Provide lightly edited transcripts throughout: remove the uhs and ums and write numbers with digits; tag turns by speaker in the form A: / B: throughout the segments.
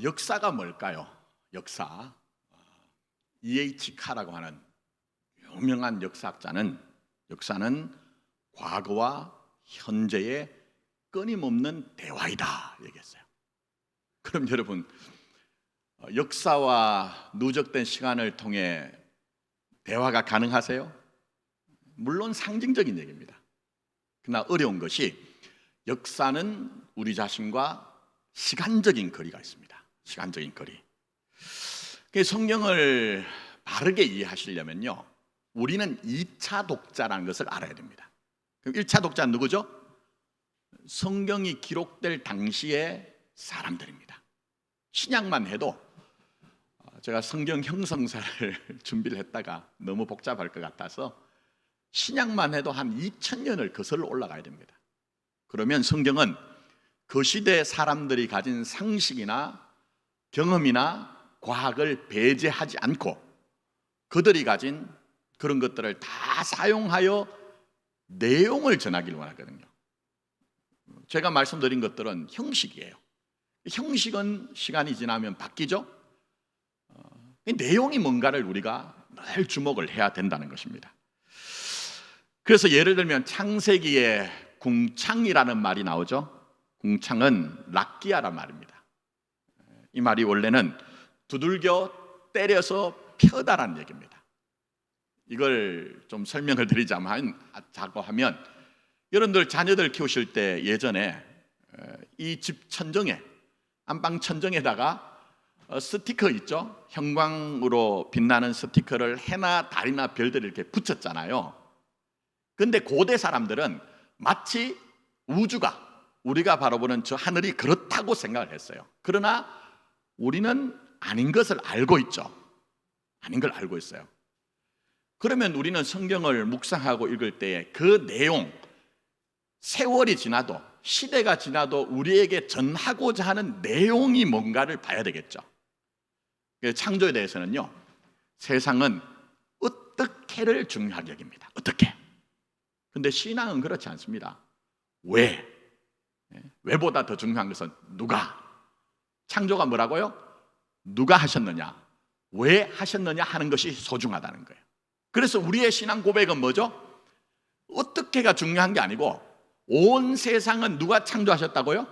A: 역사가 뭘까요? 역사. E.H. 카라고 하는 유명한 역사학자는 역사는 과거와 현재의 끊임없는 대화이다 얘기했어요. 그럼 여러분, 역사와 누적된 시간을 통해 대화가 가능하세요? 물론 상징적인 얘기입니다. 그러나 어려운 것이 역사는 우리 자신과 시간적인 거리가 있습니다. 시간적인 거리. 성경을 바르게 이해하시려면요, 우리는 2차 독자라는 것을 알아야 됩니다. 그럼 1차 독자는 누구죠? 성경이 기록될 당시의 사람들입니다. 신약만 해도 제가 성경 형성사를 준비를 했다가 너무 복잡할 것 같아서 신약만 해도 한 2000년을 거슬러 올라가야 됩니다. 그러면 성경은 그 시대 사람들이 가진 상식이나 경험이나 과학을 배제하지 않고 그들이 가진 그런 것들을 다 사용하여 내용을 전하기를 원하거든요. 제가 말씀드린 것들은 형식이에요. 형식은 시간이 지나면 바뀌죠. 내용이 뭔가를 우리가 늘 주목을 해야 된다는 것입니다. 그래서 예를 들면 창세기에 궁창이라는 말이 나오죠. 궁창은 락기아란 말입니다. 이 말이 원래는 두들겨 때려서 펴다라는 얘기입니다. 이걸 좀 설명을 드리자고 하면 여러분들 자녀들 키우실 때 예전에 이 집 천정에, 안방 천정에다가 스티커 있죠? 형광으로 빛나는 스티커를 해나 달이나 별들을 이렇게 붙였잖아요. 근데 고대 사람들은 마치 우주가, 우리가 바라보는 저 하늘이 그렇다고 생각을 했어요. 그러나 우리는 아닌 것을 알고 있죠. 아닌 걸 알고 있어요. 그러면 우리는 성경을 묵상하고 읽을 때에 그 내용, 세월이 지나도 시대가 지나도 우리에게 전하고자 하는 내용이 뭔가를 봐야 되겠죠. 창조에 대해서는요, 세상은 어떻게를 중요하게 여깁니다. 어떻게. 근데 신앙은 그렇지 않습니다. 왜? 왜보다 더 중요한 것은 누가. 창조가 뭐라고요? 누가 하셨느냐, 왜 하셨느냐 하는 것이 소중하다는 거예요. 그래서 우리의 신앙 고백은 뭐죠? 어떻게가 중요한 게 아니고 온 세상은 누가 창조하셨다고요?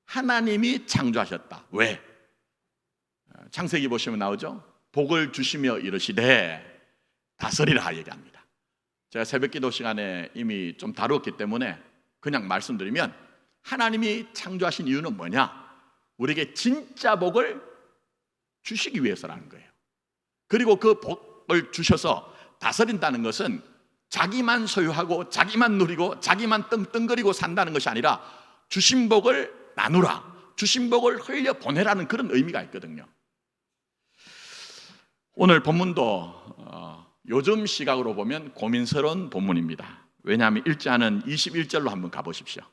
A: 하나님이 창조하셨다. 왜? 창세기 보시면 나오죠. 복을 주시며 이르시되 다스리라 얘기합니다. 제가 새벽기도 시간에 이미 좀 다뤘기 때문에 그냥 말씀드리면 하나님이 창조하신 이유는 뭐냐? 우리에게 진짜 복을 주시기 위해서라는 거예요. 그리고 그 복을 주셔서 다스린다는 것은 자기만 소유하고 자기만 누리고 자기만 떵떵거리고 산다는 것이 아니라 주신 복을 나누라, 주신 복을 흘려보내라는 그런 의미가 있거든요. 오늘 본문도 요즘 시각으로 보면 고민스러운 본문입니다. 왜냐하면 일자는 21절로 한번 가보십시오.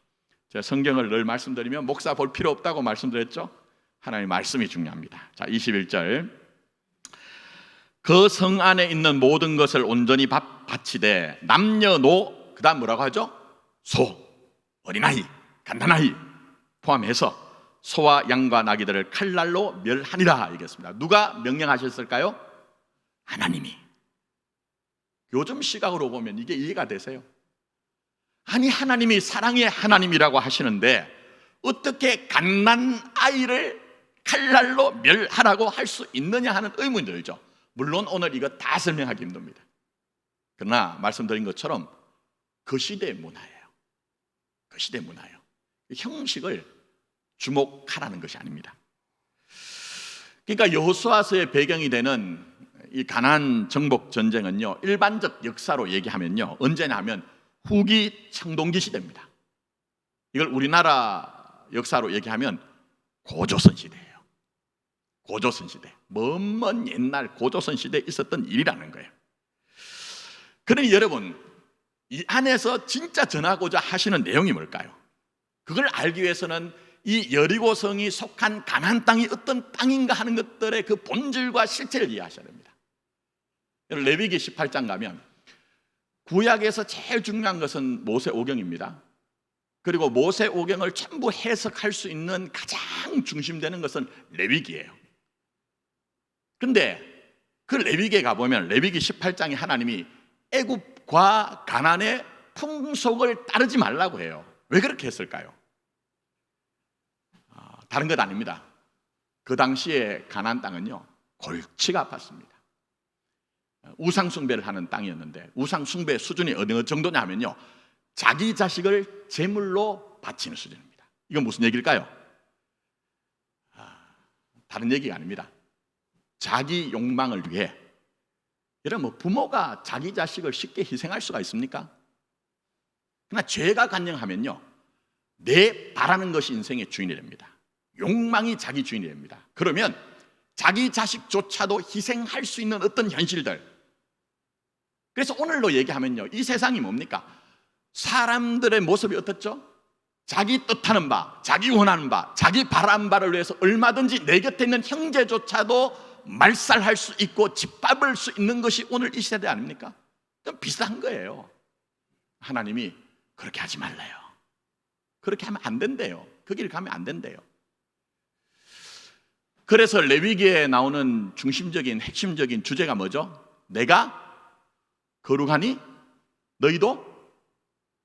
A: 제가 성경을 늘 말씀드리면 목사 볼 필요 없다고 말씀드렸죠. 하나님의 말씀이 중요합니다. 자, 21절. 그 성 안에 있는 모든 것을 온전히 바치되 남녀노, 그 다음 뭐라고 하죠? 소, 어린아이, 갓난아이 포함해서 소와 양과 나귀들을 칼날로 멸하니라 얘기했습니다. 누가 명령하셨을까요? 하나님이. 요즘 시각으로 보면 이게 이해가 되세요? 아니, 하나님이 사랑의 하나님이라고 하시는데 어떻게 갓난아이를 칼날로 멸하라고 할 수 있느냐 하는 의문이 들죠. 물론 오늘 이거 다 설명하기 힘듭니다. 그러나 말씀드린 것처럼 그 시대의 문화예요. 그 시대의 문화예요. 형식을 주목하라는 것이 아닙니다. 그러니까 여호수아서의 배경이 되는 이 가나안 정복 전쟁은요, 일반적 역사로 얘기하면요, 언제냐 하면 후기 청동기 시대입니다. 이걸 우리나라 역사로 얘기하면 고조선 시대예요. 고조선 시대, 먼 옛날 고조선 시대에 있었던 일이라는 거예요. 그러니 여러분, 이 안에서 진짜 전하고자 하시는 내용이 뭘까요? 그걸 알기 위해서는 이 여리고성이 속한 가나안 땅이 어떤 땅인가 하는 것들의 그 본질과 실체를 이해하셔야 됩니다. 레위기 18장 가면 구약에서 제일 중요한 것은 모세오경입니다. 그리고 모세오경을 전부 해석할 수 있는 가장 중심되는 것은 레위기예요. 그런데 그 레위기에 가보면 레위기 18장에 하나님이 애굽과 가나안의 풍속을 따르지 말라고 해요. 왜 그렇게 했을까요? 다른 것 아닙니다. 그 당시에 가나안 땅은요, 골치가 아팠습니다. 우상 숭배를 하는 땅이었는데, 우상 숭배 수준이 어느 정도냐 하면요, 자기 자식을 제물로 바치는 수준입니다. 이건 무슨 얘기일까요? 다른 얘기가 아닙니다. 자기 욕망을 위해, 여러분, 부모가 자기 자식을 쉽게 희생할 수가 있습니까? 그러나 죄가 간영하면요, 내 바라는 것이 인생의 주인이 됩니다. 욕망이 자기 주인이 됩니다. 그러면 자기 자식조차도 희생할 수 있는 어떤 현실들, 그래서 오늘로 얘기하면요, 이 세상이 뭡니까? 사람들의 모습이 어떻죠? 자기 뜻하는 바, 자기 원하는 바, 자기 바라는 바를 위해서 얼마든지 내 곁에 있는 형제조차도 말살할 수 있고 짓밟을 수 있는 것이 오늘 이 시대 아닙니까? 좀 비슷한 거예요. 하나님이 그렇게 하지 말래요. 그렇게 하면 안 된대요. 그 길 가면 안 된대요. 그래서 레위기에 나오는 중심적인 핵심적인 주제가 뭐죠? 내가 거룩하니 너희도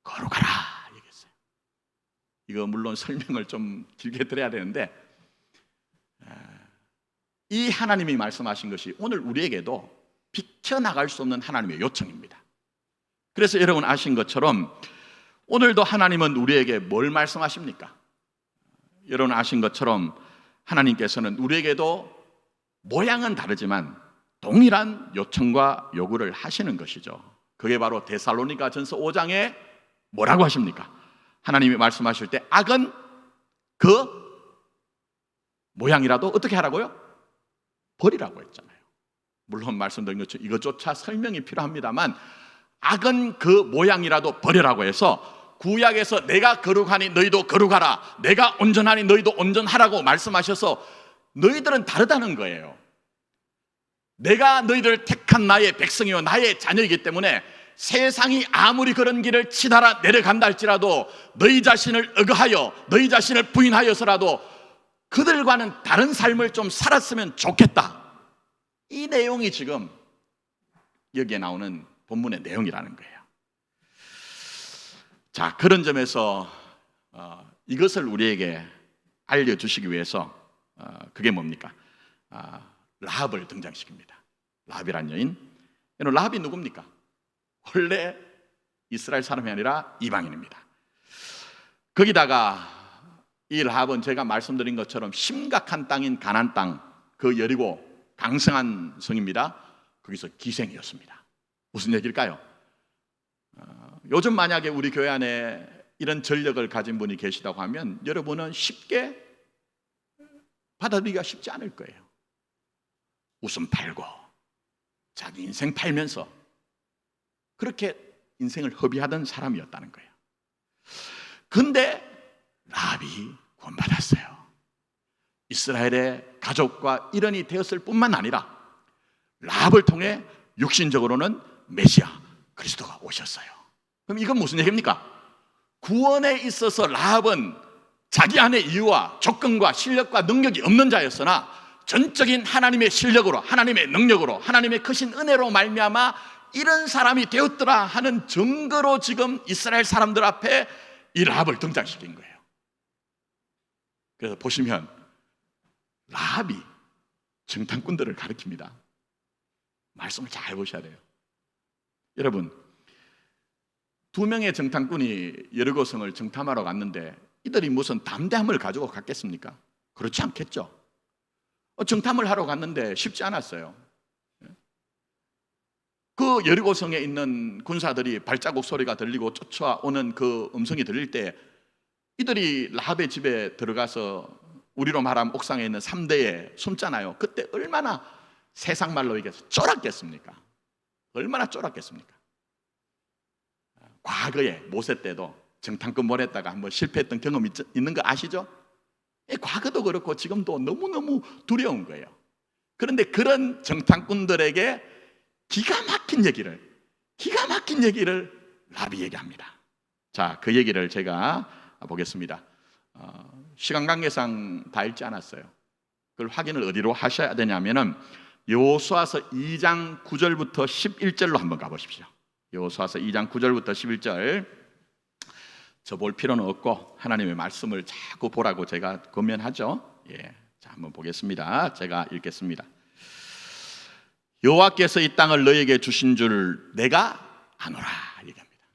A: 거룩하라 얘기했어요. 이거 물론 설명을 좀 길게 드려야 되는데, 이 하나님이 말씀하신 것이 오늘 우리에게도 비켜나갈 수 없는 하나님의 요청입니다. 그래서 여러분 아신 것처럼 오늘도 하나님은 우리에게 뭘 말씀하십니까? 여러분 아신 것처럼 하나님께서는 우리에게도 모양은 다르지만 동일한 요청과 요구를 하시는 것이죠. 그게 바로 데살로니가 전서 5장에 뭐라고 하십니까? 하나님이 말씀하실 때 악은 그 모양이라도 어떻게 하라고요? 버리라고 했잖아요. 물론 말씀드린 것처럼 이것조차 설명이 필요합니다만, 악은 그 모양이라도 버리라고 해서 구약에서 내가 거룩하니 너희도 거룩하라, 내가 온전하니 너희도 온전하라고 말씀하셔서 너희들은 다르다는 거예요. 내가 너희들을 택한 나의 백성이요 나의 자녀이기 때문에 세상이 아무리 그런 길을 치달아 내려간다 할지라도 너희 자신을 억하여 너희 자신을 부인하여서라도 그들과는 다른 삶을 좀 살았으면 좋겠다. 이 내용이 지금 여기에 나오는 본문의 내용이라는 거예요. 자, 그런 점에서 이것을 우리에게 알려주시기 위해서 그게 뭡니까? 라합을 등장시킵니다. 라합이란 여인. 라합이 누굽니까? 원래 이스라엘 사람이 아니라 이방인입니다. 거기다가 이 라합은 제가 말씀드린 것처럼 심각한 땅인 가나안 땅, 그 여리고 강성한 성입니다. 거기서 기생이었습니다. 무슨 얘기일까요? 요즘 만약에 우리 교회 안에 이런 전력을 가진 분이 계시다고 하면 여러분은 쉽게 받아들이기가 쉽지 않을 거예요. 웃음 팔고 자기 인생 팔면서 그렇게 인생을 허비하던 사람이었다는 거예요. 근데 라합이 구원받았어요. 이스라엘의 가족과 일원이 되었을 뿐만 아니라 라합을 통해 육신적으로는 메시아 그리스도가 오셨어요. 그럼 이건 무슨 얘기입니까? 구원에 있어서 라합은 자기 안에 이유와 조건과 실력과 능력이 없는 자였으나 전적인 하나님의 실력으로, 하나님의 능력으로, 하나님의 크신 은혜로 말미암아 이런 사람이 되었더라 하는 증거로 지금 이스라엘 사람들 앞에 이 라합을 등장시킨 거예요. 그래서 보시면 라합이 정탐꾼들을 가리킵니다. 말씀을 잘 보셔야 돼요. 여러분, 2명의 정탐꾼이 여리고성을 정탐하러 갔는데 이들이 무슨 담대함을 가지고 갔겠습니까? 그렇지 않겠죠. 정탐을 하러 갔는데 쉽지 않았어요. 그 여리고성에 있는 군사들이 발자국 소리가 들리고 쫓아오는 그 음성이 들릴 때 이들이 라합의 집에 들어가서 우리로 말하면 옥상에 있는 3대에 숨잖아요. 그때 얼마나 세상 말로 얘기해서 쫄았겠습니까? 얼마나 쫄았겠습니까? 과거에 모세 때도 정탐꾼 보냈다가 한번 실패했던 경험이 있는 거 아시죠? 과거도 그렇고 지금도 너무너무 두려운 거예요. 그런데 그런 정탐꾼들에게 기가 막힌 얘기를 라합이 얘기합니다. 자, 그 얘기를 제가 보겠습니다. 시간 관계상 다 읽지 않았어요. 그걸 확인을 어디로 하셔야 되냐면은 여호수아서 2장 9절부터 11절로 한번 가보십시오. 여호수아서 2장 9절부터 11절. 저 볼 필요는 없고 하나님의 말씀을 자꾸 보라고 제가 권면하죠. 자, 한번 보겠습니다. 제가 읽겠습니다. 여호와께서 이 땅을 너희에게 주신 줄 내가 아노라 얘기합니다.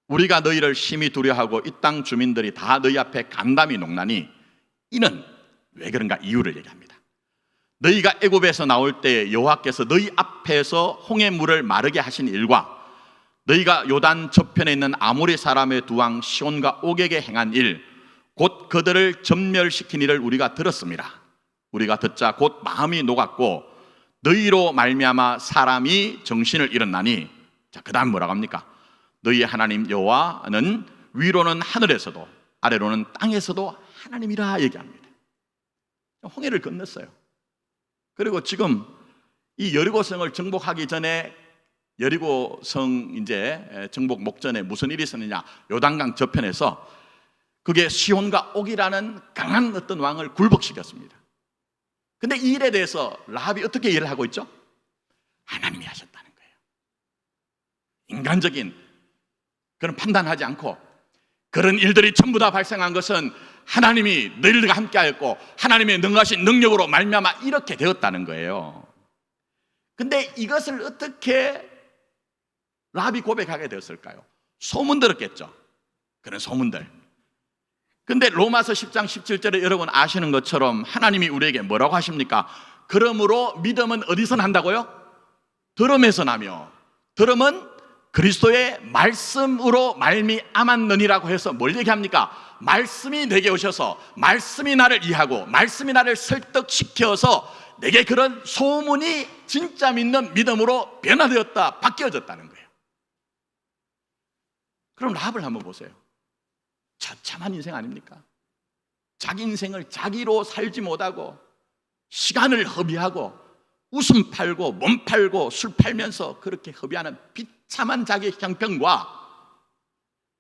A: 우리가 너희를 심히 두려워하고 이 땅 주민들이 다 너희 앞에 간담이 녹나니 이는 왜 그런가 이유를 얘기합니다. 너희가 애굽에서 나올 때 여호와께서 너희 앞에서 홍해 물을 마르게 하신 일과 너희가 요단 저편에 있는 아모리 사람의 두 왕 시온과 옥에게 행한 일, 곧 그들을 전멸시킨 일을 우리가 들었습니다. 우리가 듣자 곧 마음이 녹았고 너희로 말미암아 사람이 정신을 잃었나니, 자, 그 다음 뭐라고 합니까? 너희의 하나님 여호와는 위로는 하늘에서도 아래로는 땅에서도 하나님이라 얘기합니다. 홍해를 건넜어요. 그리고 지금 이 여리고성을 정복하기 전에 여리고성 이제 정복 목전에 무슨 일이 있었느냐? 요단강 저편에서 그게 시온과 옥이라는 강한 어떤 왕을 굴복시켰습니다. 근데 이 일에 대해서 라합이 어떻게 이해를 하고 있죠? 하나님이 하셨다는 거예요. 인간적인 그런 판단하지 않고 그런 일들이 전부 다 발생한 것은 하나님이 너희들과 함께하였고 하나님의 능하신 능력으로 말미암아 이렇게 되었다는 거예요. 근데 이것을 어떻게 라합이 고백하게 되었을까요? 소문 들었겠죠. 그런 소문들. 근데 로마서 10장 17절에 여러분 아시는 것처럼 하나님이 우리에게 뭐라고 하십니까? 그러므로 믿음은 어디서 난다고요? 들음에서 나며 들음은 그리스도의 말씀으로 말미암았느니라고 해서 뭘 얘기합니까? 말씀이 내게 오셔서 말씀이 나를 이해하고 말씀이 나를 설득시켜서 내게 그런 소문이 진짜 믿는 믿음으로 변화되었다, 바뀌어졌다는 거예요. 그럼 라합을 한번 보세요. 처참한 인생 아닙니까? 자기 인생을 자기로 살지 못하고 시간을 허비하고 웃음 팔고 몸 팔고 술 팔면서 그렇게 허비하는 비참한 자기 형편과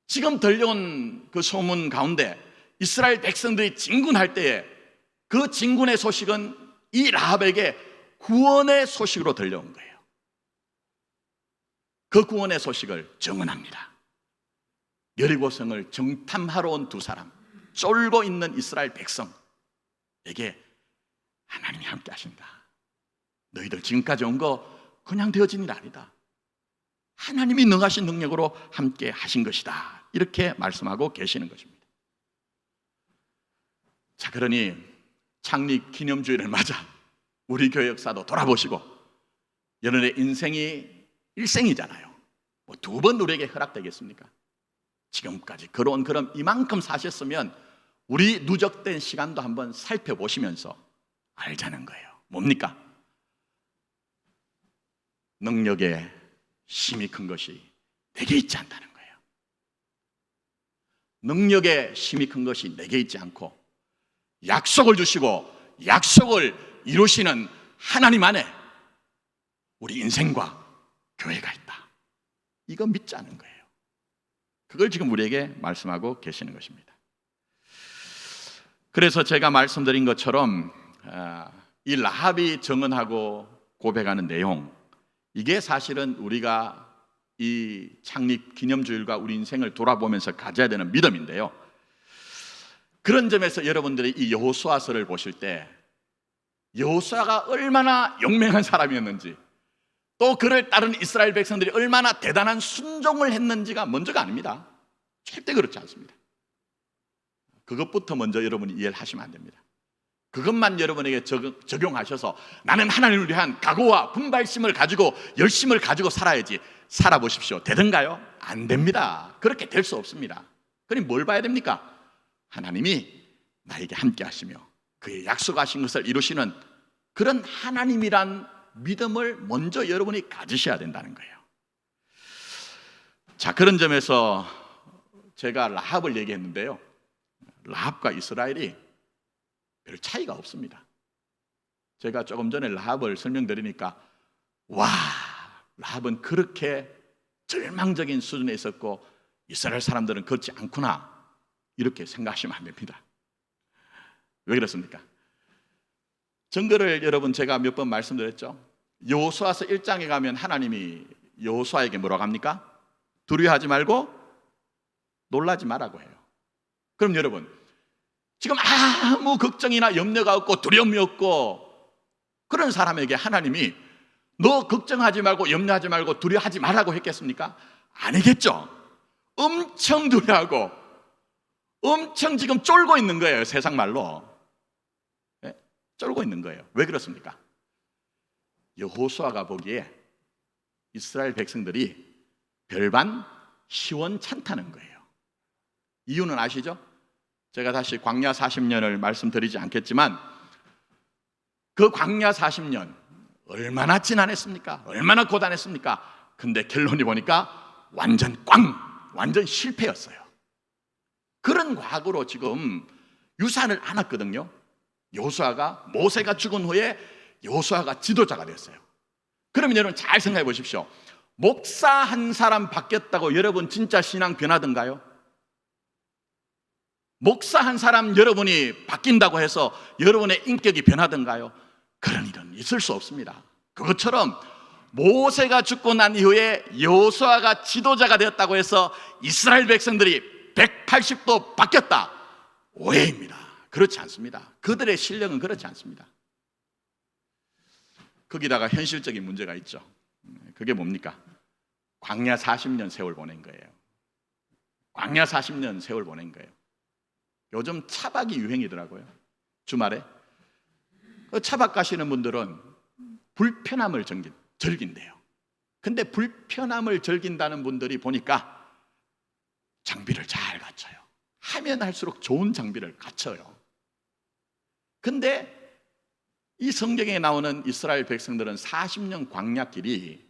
A: 지금 들려온 그 소문 가운데 이스라엘 백성들이 진군할 때에 그 진군의 소식은 이 라합에게 구원의 소식으로 들려온 거예요. 그 구원의 소식을 증언합니다. 여리고성을 정탐하러 온 두 사람, 쫄고 있는 이스라엘 백성에게 하나님이 함께 하신다. 너희들 지금까지 온 거 그냥 되어진 일 아니다. 하나님이 능하신 능력으로 함께 하신 것이다. 이렇게 말씀하고 계시는 것입니다. 자, 그러니 창립 기념주일을 맞아 우리 교회 역사도 돌아보시고 여러분의 인생이 일생이잖아요. 뭐 두 번 우리에게 허락되겠습니까? 지금까지 걸어온 그럼 이만큼 사셨으면 우리 누적된 시간도 한번 살펴보시면서 알자는 거예요. 뭡니까? 능력에 힘이 큰 것이 내게 있지 않다는 거예요. 능력에 힘이 큰 것이 내게 있지 않고 약속을 주시고 약속을 이루시는 하나님 안에 우리 인생과 교회가 있다. 이거 믿자는 거예요. 그걸 지금 우리에게 말씀하고 계시는 것입니다. 그래서 제가 말씀드린 것처럼 이 라합이 증언하고 고백하는 내용, 이게 사실은 우리가 이 창립 기념주일과 우리 인생을 돌아보면서 가져야 되는 믿음인데요. 그런 점에서 여러분들이 이 여호수아서를 보실 때 여호수아가 얼마나 용맹한 사람이었는지, 또 그를 따른 이스라엘 백성들이 얼마나 대단한 순종을 했는지가 먼저가 아닙니다. 절대 그렇지 않습니다. 그것부터 먼저 여러분이 이해를 하시면 안 됩니다. 그것만 여러분에게 적용하셔서 나는 하나님을 위한 각오와 분발심을 가지고 열심을 가지고 살아야지, 살아보십시오. 되던가요? 안 됩니다. 그렇게 될 수 없습니다. 그럼 뭘 봐야 됩니까? 하나님이 나에게 함께 하시며 그의 약속하신 것을 이루시는 그런 하나님이란 믿음을 먼저 여러분이 가지셔야 된다는 거예요. 자, 그런 점에서 제가 라합을 얘기했는데요, 라합과 이스라엘이 별 차이가 없습니다. 제가 조금 전에 라합을 설명드리니까 와, 라합은 그렇게 절망적인 수준에 있었고 이스라엘 사람들은 그렇지 않구나, 이렇게 생각하시면 안 됩니다. 왜 그렇습니까? 증거를 여러분 제가 몇 번 말씀드렸죠. 여호수아서 1장에 가면 하나님이 여호수아에게 뭐라고 합니까? 두려워하지 말고 놀라지 말라고 해요. 그럼 여러분, 지금 아무 걱정이나 염려가 없고 두려움이 없고 그런 사람에게 하나님이 너 걱정하지 말고 염려하지 말고 두려워하지 말라고 했겠습니까? 아니겠죠. 엄청 두려워하고 엄청 지금 쫄고 있는 거예요. 세상 말로 쫄고 있는 거예요. 왜 그렇습니까? 여호수아가 보기에 이스라엘 백성들이 별반 시원찮다는 거예요. 이유는 아시죠? 제가 다시 광야 40년을 말씀드리지 않겠지만 그 광야 40년 얼마나 지난했습니까? 얼마나 고단했습니까? 근데 결론이 보니까 완전 실패였어요. 그런 과거로 지금 유산을 안았거든요. 여호수아가 모세가 죽은 후에 여호수아가 지도자가 됐어요. 그러면 여러분 잘 생각해 보십시오. 목사 한 사람 바뀌었다고 여러분 진짜 신앙 변하던가요? 목사 한 사람 여러분이 바뀐다고 해서 여러분의 인격이 변하던가요? 그런 일은 있을 수 없습니다. 그것처럼 모세가 죽고 난 이후에 여호수아가 지도자가 되었다고 해서 이스라엘 백성들이 180도 바뀌었다. 오해입니다. 그렇지 않습니다. 그들의 실력은 그렇지 않습니다. 거기다가 현실적인 문제가 있죠. 그게 뭡니까? 광야 40년 세월 보낸 거예요. 광야 40년 세월 보낸 거예요. 요즘 차박이 유행이더라고요. 주말에 차박 가시는 분들은 불편함을 즐긴대요. 근데 불편함을 즐긴다는 분들이 보니까 장비를 잘 갖춰요. 하면 할수록 좋은 장비를 갖춰요. 근데 이 성경에 나오는 이스라엘 백성들은 40년 광야길이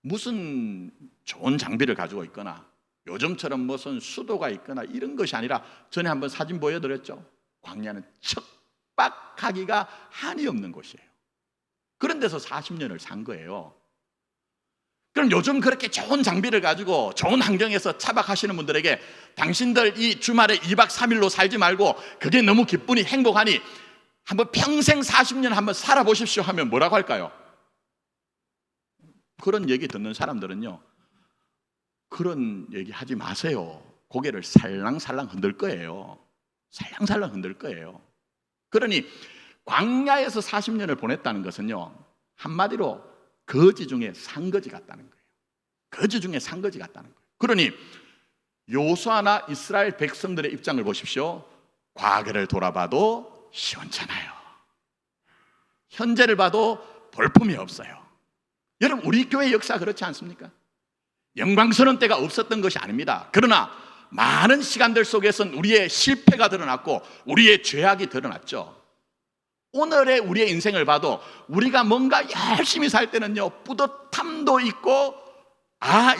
A: 무슨 좋은 장비를 가지고 있거나 요즘처럼 무슨 수도가 있거나 이런 것이 아니라 전에 한번 사진 보여드렸죠. 광야는 척박하기가 한이 없는 곳이에요. 그런 데서 40년을 산 거예요. 그럼 요즘 그렇게 좋은 장비를 가지고 좋은 환경에서 차박하시는 분들에게 당신들 이 주말에 2박 3일로 살지 말고 그게 너무 기쁘니 행복하니 한번 평생 40년 한번 살아보십시오 하면 뭐라고 할까요? 그런 얘기 듣는 사람들은요, 그런 얘기 하지 마세요. 고개를 살랑살랑 흔들 거예요. 살랑살랑 흔들 거예요. 그러니 광야에서 40년을 보냈다는 것은요, 한마디로 거지 중에 산거지 같다는 거예요. 거지 중에 산거지 같다는 거예요. 그러니 여호수아나 이스라엘 백성들의 입장을 보십시오. 과거를 돌아봐도 시원찮아요. 현재를 봐도 볼품이 없어요. 여러분, 우리 교회 역사 그렇지 않습니까? 영광스러운 때가 없었던 것이 아닙니다. 그러나 많은 시간들 속에서는 우리의 실패가 드러났고 우리의 죄악이 드러났죠. 오늘의 우리의 인생을 봐도 우리가 뭔가 열심히 살 때는요, 뿌듯함도 있고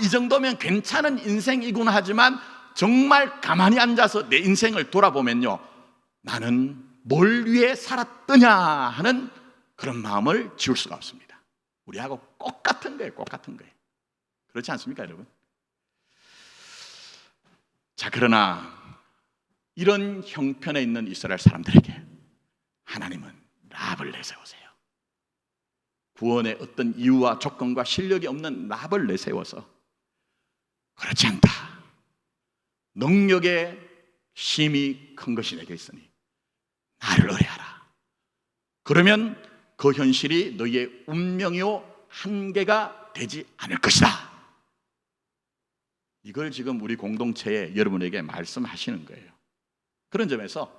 A: 이 정도면 괜찮은 인생이구나 하지만 정말 가만히 앉아서 내 인생을 돌아보면요, 나는 뭘 위해 살았더냐 하는 그런 마음을 지울 수가 없습니다. 우리하고 똑같은 거예요. 똑같은 거예요. 그렇지 않습니까, 여러분? 자, 그러나 이런 형편에 있는 이스라엘 사람들에게 하나님은 랍을 내세우세요. 구원의 어떤 이유와 조건과 실력이 없는 랍을 내세워서 그렇지 않다. 능력의 힘이 큰 것이 내게 있으니 나를 의뢰하라. 그러면 그 현실이 너희의 운명이요 한계가 되지 않을 것이다. 이걸 지금 우리 공동체에 여러분에게 말씀하시는 거예요. 그런 점에서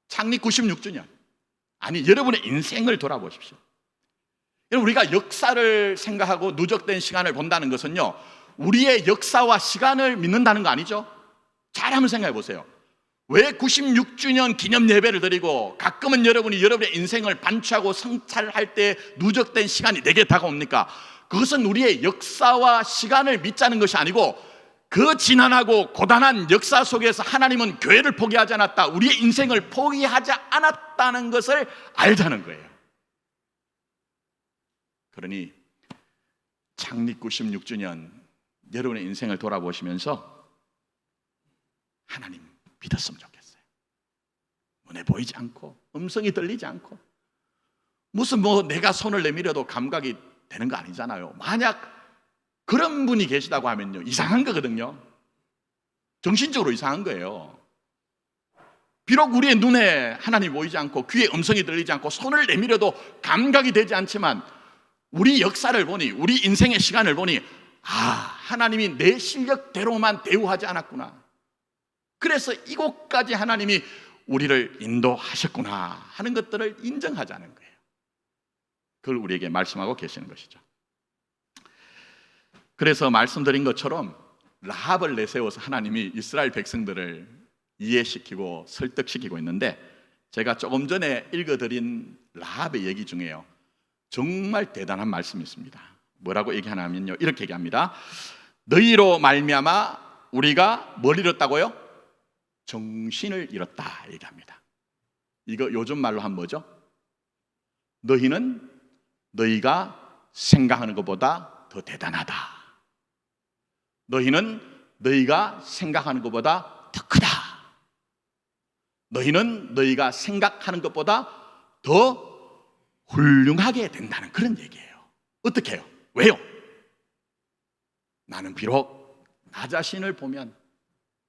A: 창립 96주년, 아니 여러분의 인생을 돌아보십시오. 우리가 역사를 생각하고 누적된 시간을 본다는 것은요, 우리의 역사와 시간을 믿는다는 거 아니죠? 잘 한번 생각해 보세요. 왜 96주년 기념 예배를 드리고 가끔은 여러분이 여러분의 인생을 반추하고 성찰할 때 누적된 시간이 내게 다가옵니까? 그것은 우리의 역사와 시간을 믿자는 것이 아니고 그 지난하고 고단한 역사 속에서 하나님은 교회를 포기하지 않았다, 우리의 인생을 포기하지 않았다는 것을 알자는 거예요. 그러니 창립 96주년 여러분의 인생을 돌아보시면서 하나님, 믿었으면 좋겠어요. 눈에 보이지 않고 음성이 들리지 않고 무슨 내가 손을 내밀어도 감각이 되는 거 아니잖아요. 만약 그런 분이 계시다고 하면요, 이상한 거거든요. 정신적으로 이상한 거예요. 비록 우리의 눈에 하나님이 보이지 않고 귀에 음성이 들리지 않고 손을 내밀어도 감각이 되지 않지만 우리 역사를 보니, 우리 인생의 시간을 보니 하나님이 내 실력대로만 대우하지 않았구나. 그래서 이곳까지 하나님이 우리를 인도하셨구나 하는 것들을 인정하자는 거예요. 그걸 우리에게 말씀하고 계시는 것이죠. 그래서 말씀드린 것처럼 라합을 내세워서 하나님이 이스라엘 백성들을 이해시키고 설득시키고 있는데, 제가 조금 전에 읽어드린 라합의 얘기 중에요, 정말 대단한 말씀이 있습니다. 뭐라고 얘기하냐면요, 이렇게 얘기합니다. 너희로 말미암아 우리가 뭘 잃었다고요? 정신을 잃었다 얘기합니다. 이거 요즘 말로 하면 뭐죠? 너희는 너희가 생각하는 것보다 더 대단하다. 너희는 너희가 생각하는 것보다 더 크다. 너희는 너희가 생각하는 것보다 더 훌륭하게 된다는 그런 얘기예요. 어떻게 해요? 왜요? 나는 비록 나 자신을 보면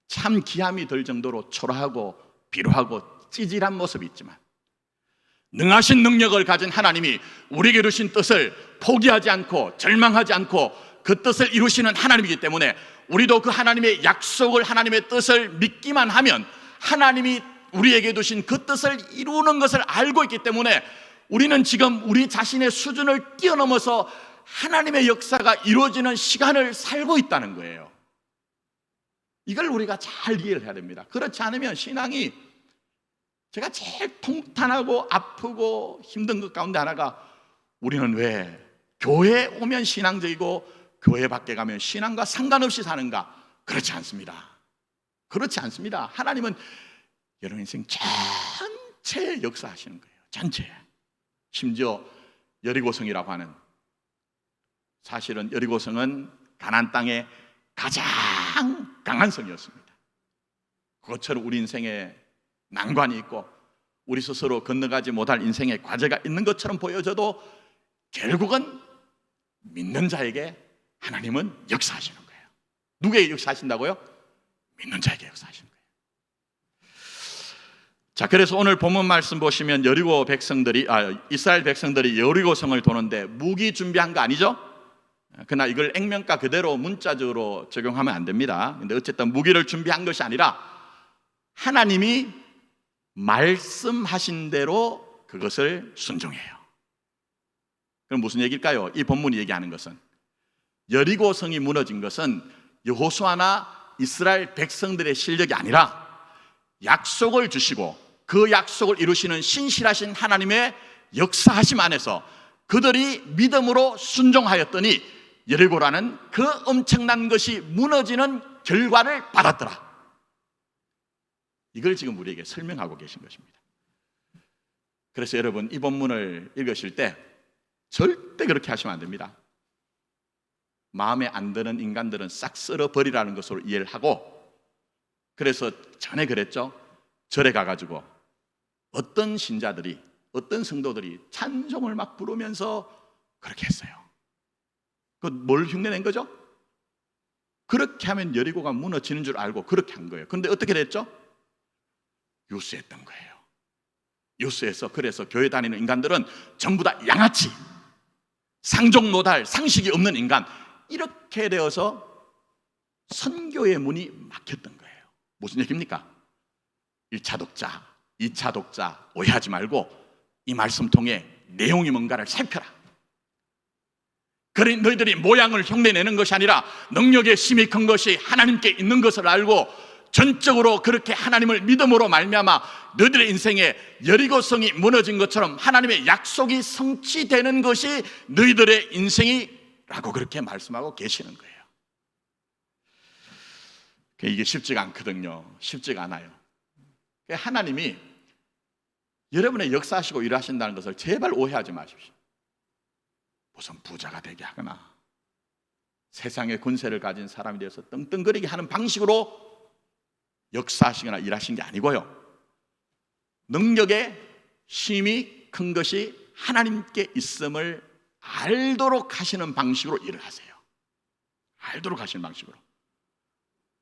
A: 참 기함이 들 정도로 초라하고 비루하고 찌질한 모습이 있지만 능하신 능력을 가진 하나님이 우리에게 주신 뜻을 포기하지 않고 절망하지 않고 그 뜻을 이루시는 하나님이기 때문에 우리도 그 하나님의 약속을, 하나님의 뜻을 믿기만 하면 하나님이 우리에게 주신 그 뜻을 이루는 것을 알고 있기 때문에 우리는 지금 우리 자신의 수준을 뛰어넘어서 하나님의 역사가 이루어지는 시간을 살고 있다는 거예요. 이걸 우리가 잘 이해를 해야 됩니다. 그렇지 않으면 신앙이, 제가 제일 통탄하고 아프고 힘든 것 가운데 하나가, 우리는 왜 교회에 오면 신앙적이고 교회 밖에 가면 신앙과 상관없이 사는가? 그렇지 않습니다. 그렇지 않습니다. 하나님은 여러분 인생 전체에 역사하시는 거예요. 전체에. 심지어 여리고성이라고 하는, 사실은 여리고성은 가나안 땅의 가장 강한 성이었습니다. 그것처럼 우리 인생에 난관이 있고 우리 스스로 건너가지 못할 인생의 과제가 있는 것처럼 보여져도 결국은 믿는 자에게 하나님은 역사하시는 거예요. 누구에게 역사하신다고요? 믿는 자에게 역사하시는 거예요. 자, 그래서 오늘 본문 말씀 보시면 이스라엘 백성들이 여리고성을 도는데 무기 준비한 거 아니죠? 그러나 이걸 액면가 그대로 문자적으로 적용하면 안 됩니다. 근데 어쨌든 무기를 준비한 것이 아니라 하나님이 말씀하신 대로 그것을 순종해요. 그럼 무슨 얘기일까요? 이 본문이 얘기하는 것은, 여리고성이 무너진 것은 여호수아나 이스라엘 백성들의 실력이 아니라 약속을 주시고 그 약속을 이루시는 신실하신 하나님의 역사하심 안에서 그들이 믿음으로 순종하였더니 여리고라는 그 엄청난 것이 무너지는 결과를 받았더라. 이걸 지금 우리에게 설명하고 계신 것입니다. 그래서 여러분, 이 본문을 읽으실 때 절대 그렇게 하시면 안 됩니다. 마음에 안 드는 인간들은 싹 쓸어버리라는 것으로 이해를 하고, 그래서 전에 그랬죠. 절에 가가지고 어떤 신자들이, 어떤 성도들이 찬송을 막 부르면서 그렇게 했어요. 뭘 흉내낸 거죠? 그렇게 하면 여리고가 무너지는 줄 알고 그렇게 한 거예요. 그런데 어떻게 됐죠? 유수했던 거예요. 유수해서, 그래서 교회 다니는 인간들은 전부 다 양아치, 상종 노달, 상식이 없는 인간, 이렇게 되어서 선교의 문이 막혔던 거예요. 무슨 얘기입니까? 1차 독자, 2차 독자 오해하지 말고 이 말씀 통해 내용이 뭔가를 살펴라. 그래, 너희들이 모양을 흉내내는 것이 아니라 능력의 힘이 큰 것이 하나님께 있는 것을 알고 전적으로 그렇게 하나님을 믿음으로 말미암아 너희들의 인생에 여리고성이 무너진 것처럼 하나님의 약속이 성취되는 것이 너희들의 인생이라고 그렇게 말씀하고 계시는 거예요. 이게 쉽지가 않거든요. 쉽지가 않아요. 하나님이 여러분의 역사하시고 일하신다는 것을 제발 오해하지 마십시오. 무슨 부자가 되게 하거나 세상의 권세를 가진 사람이 되어서 떵떵거리게 하는 방식으로 역사하시거나 일하신 게 아니고요. 능력의 힘이 큰 것이 하나님께 있음을 알도록 하시는 방식으로 일을 하세요. 알도록 하시는 방식으로.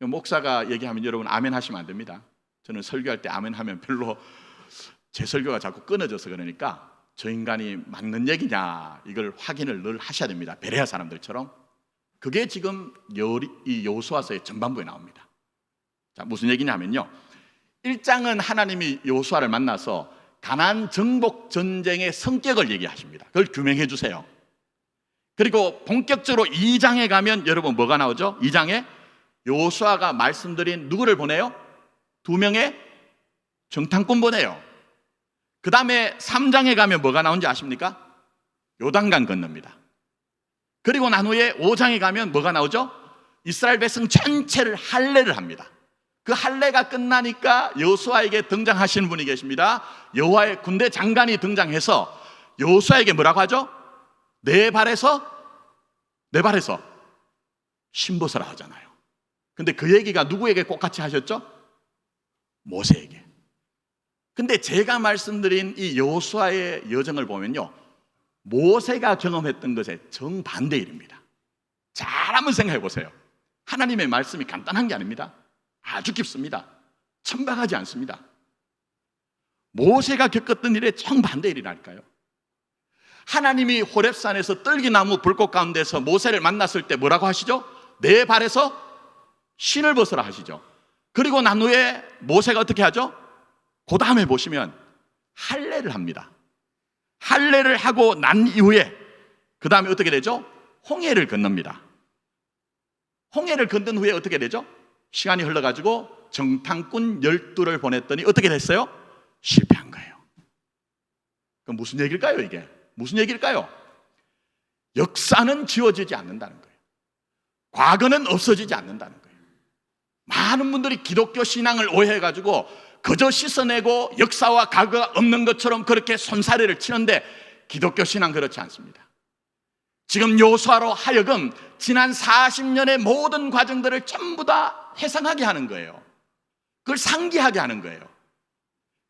A: 목사가 얘기하면 여러분 아멘 하시면 안 됩니다. 저는 설교할 때 아멘 하면 별로 제 설교가 자꾸 끊어져서 그러니까 저 인간이 맞는 얘기냐 이걸 확인을 늘 하셔야 됩니다. 베레아 사람들처럼. 그게 지금 이 여호수아서의 전반부에 나옵니다. 자, 무슨 얘기냐면요, 1장은 하나님이 여호수아를 만나서 가나안 정복 전쟁의 성격을 얘기하십니다. 그걸 규명해 주세요. 그리고 본격적으로 2장에 가면 여러분 뭐가 나오죠? 2장에 여호수아가 말씀드린 누구를 보내요? 2명의 정탐꾼 보내요. 그 다음에 3장에 가면 뭐가 나온지 아십니까? 요단강 건넙니다. 그리고 난 후에 5장에 가면 뭐가 나오죠? 이스라엘 백성 전체를 할례를 합니다. 그 할례가 끝나니까 여호수아에게 등장하시는 분이 계십니다. 여호와의 군대 장관이 등장해서 여호수아에게 뭐라고 하죠? 내 발에서 신벗어라 하잖아요. 근데 그 얘기가 누구에게 똑같이 하셨죠? 모세에게. 근데 제가 말씀드린 이 여호수아의 여정을 보면요, 모세가 경험했던 것에 정반대 일입니다. 잘 한번 생각해 보세요. 하나님의 말씀이 간단한 게 아닙니다. 아주 깊습니다. 천박하지 않습니다. 모세가 겪었던 일에 정반대 일이랄까요? 하나님이 호렙산에서 떨기나무 불꽃 가운데서 모세를 만났을 때 뭐라고 하시죠? 내 발에서 신을 벗으라 하시죠. 그리고 난 후에 모세가 어떻게 하죠? 그 다음에 보시면 할례를 합니다. 할례를 하고 난 이후에 그 다음에 어떻게 되죠? 홍해를 건넙니다. 홍해를 건넌 후에 어떻게 되죠? 시간이 흘러가지고 정탐꾼 12를 보냈더니 어떻게 됐어요? 실패한 거예요. 그럼 무슨 얘기일까요 이게? 무슨 얘기일까요? 역사는 지워지지 않는다는 거예요. 과거는 없어지지 않는다는 거예요. 많은 분들이 기독교 신앙을 오해해가지고 그저 씻어내고 역사와 과거가 없는 것처럼 그렇게 손사래를 치는데 기독교 신앙 그렇지 않습니다. 지금 여호수아로 하여금 지난 40년의 모든 과정들을 전부 다 회상하게 하는 거예요. 그걸 상기하게 하는 거예요.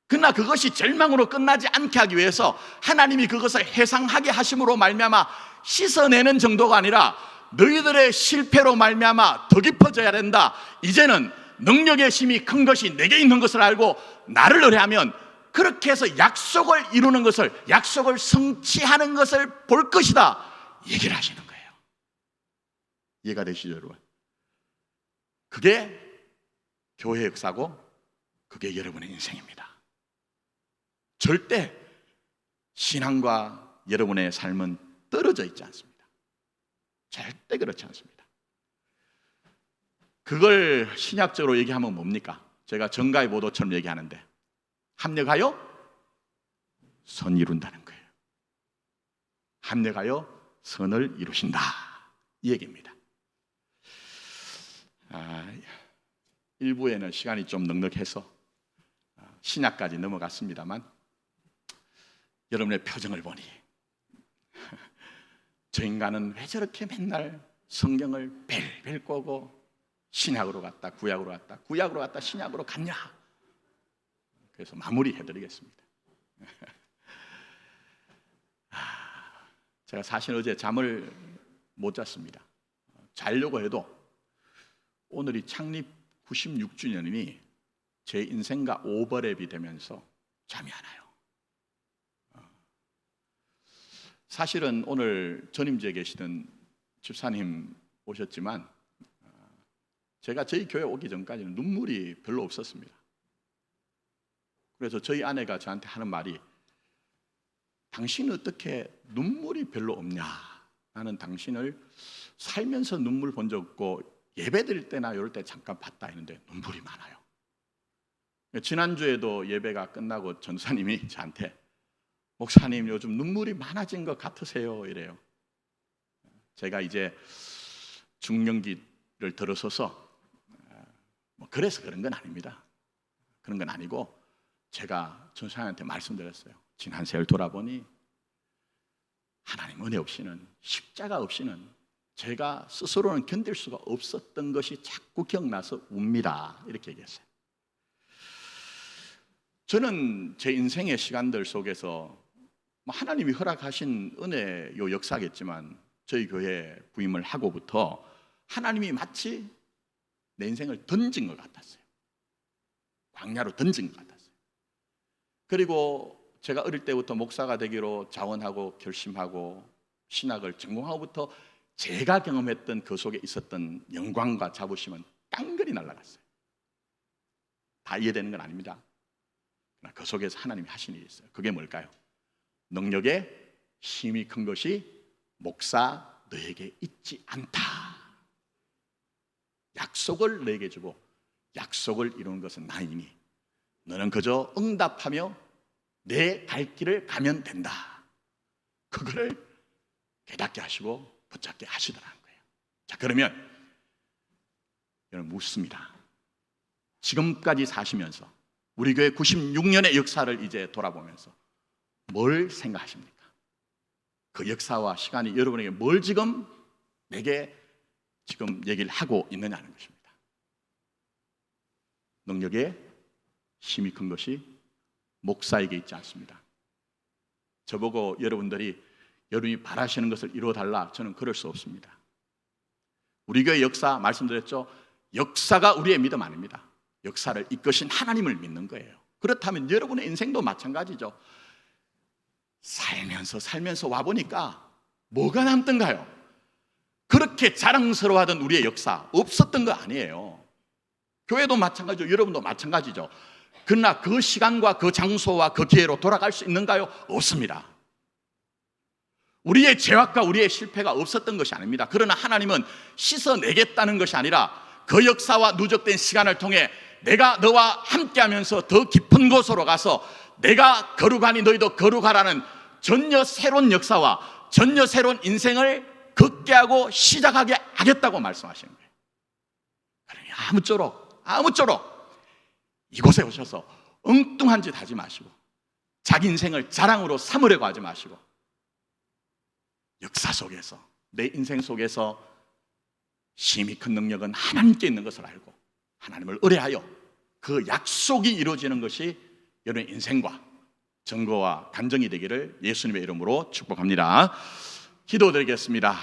A: 그러나 그것이 절망으로 끝나지 않게 하기 위해서 하나님이 그것을 회상하게 하심으로 말미암아 씻어내는 정도가 아니라 너희들의 실패로 말미암아 더 깊어져야 된다. 이제는 능력의 힘이 큰 것이 내게 있는 것을 알고 나를 의뢰하면 그렇게 해서 약속을 이루는 것을, 약속을 성취하는 것을 볼 것이다, 얘기를 하시는 거예요. 이해가 되시죠 여러분? 그게 교회 역사고 그게 여러분의 인생입니다. 절대 신앙과 여러분의 삶은 떨어져 있지 않습니다. 절대 그렇지 않습니다. 그걸 신약적으로 얘기하면 뭡니까? 제가 정가의 보도처럼 얘기하는데 합력하여 선 이룬다는 거예요. 합력하여 선을 이루신다, 이 얘기입니다. 일부에는 시간이 좀 넉넉해서 신약까지 넘어갔습니다만 여러분의 표정을 보니 저 인간은 왜 저렇게 맨날 성경을 벨벨 꼬고 신약으로 갔다 구약으로 갔다 구약으로 갔다 신약으로 갔냐? 그래서 마무리해드리겠습니다. 제가 사실 어제 잠을 못 잤습니다. 자려고 해도 오늘이 창립 96주년이니 제 인생과 오버랩이 되면서 잠이 안 와요. 사실은 오늘 전임지에 계시던 집사님 오셨지만 제가 저희 교회 오기 전까지는 눈물이 별로 없었습니다. 그래서 저희 아내가 저한테 하는 말이, 당신은 어떻게 눈물이 별로 없냐? 나는 당신을 살면서 눈물 본 적 없고 예배 드릴 때나 이럴 때 잠깐 봤다 했는데 눈물이 많아요. 지난주에도 예배가 끝나고 전사님이 저한테, 목사님 요즘 눈물이 많아진 것 같으세요? 이래요. 제가 이제 중년기를 들어서서 그래서 그런 건 아닙니다. 그런 건 아니고 제가 전사님한테 말씀드렸어요. 지난 세월 돌아보니 하나님 은혜 없이는, 십자가 없이는 제가 스스로는 견딜 수가 없었던 것이 자꾸 기억나서 웁니다. 이렇게 얘기했어요. 저는 제 인생의 시간들 속에서 하나님이 허락하신 은혜의 역사겠지만 저희 교회 부임을 하고부터 하나님이 마치 내 인생을 던진 것 같았어요. 광야로 던진 것 같았어요. 그리고 제가 어릴 때부터 목사가 되기로 자원하고 결심하고 신학을 전공하고부터 제가 경험했던 그 속에 있었던 영광과 자부심은 깡그리 날아갔어요. 다 이해되는 건 아닙니다. 그러나 그 속에서 하나님이 하신 일이 있어요. 그게 뭘까요? 능력에 힘이 큰 것이 목사 너에게 있지 않다. 약속을 너에게 주고 약속을 이루는 것은 나이니 너는 그저 응답하며 내 갈 길을 가면 된다. 그거를 깨닫게 하시고 붙잡게 하시더라는 거예요. 자, 그러면 여러분 묻습니다. 지금까지 사시면서 우리 교회 96년의 역사를 이제 돌아보면서 뭘 생각하십니까? 그 역사와 시간이 여러분에게 뭘 지금 내게 지금 얘기를 하고 있느냐는 것입니다. 능력에 힘이 큰 것이 목사에게 있지 않습니다. 저보고 여러분이 바라시는 것을 이루어달라, 저는 그럴 수 없습니다. 우리 교회 역사 말씀드렸죠. 역사가 우리의 믿음 아닙니다. 역사를 이끄신 하나님을 믿는 거예요. 그렇다면 여러분의 인생도 마찬가지죠. 살면서 와보니까 뭐가 남던가요? 그렇게 자랑스러워하던 우리의 역사 없었던 거 아니에요. 교회도 마찬가지죠. 여러분도 마찬가지죠. 그러나 그 시간과 그 장소와 그 기회로 돌아갈 수 있는가요? 없습니다. 우리의 죄악과 우리의 실패가 없었던 것이 아닙니다. 그러나 하나님은 씻어내겠다는 것이 아니라 그 역사와 누적된 시간을 통해 내가 너와 함께하면서 더 깊은 곳으로 가서 내가 거룩하니 너희도 거룩하라는 전혀 새로운 역사와 전혀 새로운 인생을 걷게 하고 시작하게 하겠다고 말씀하시는 거예요. 그러니 아무쪼록 이곳에 오셔서 엉뚱한 짓 하지 마시고 자기 인생을 자랑으로 삼으려고 하지 마시고 역사 속에서 내 인생 속에서 힘이 큰 능력은 하나님께 있는 것을 알고 하나님을 의뢰하여 그 약속이 이루어지는 것이 여러분의 인생과 증거와 간증이 되기를 예수님의 이름으로 축복합니다. 기도드리겠습니다.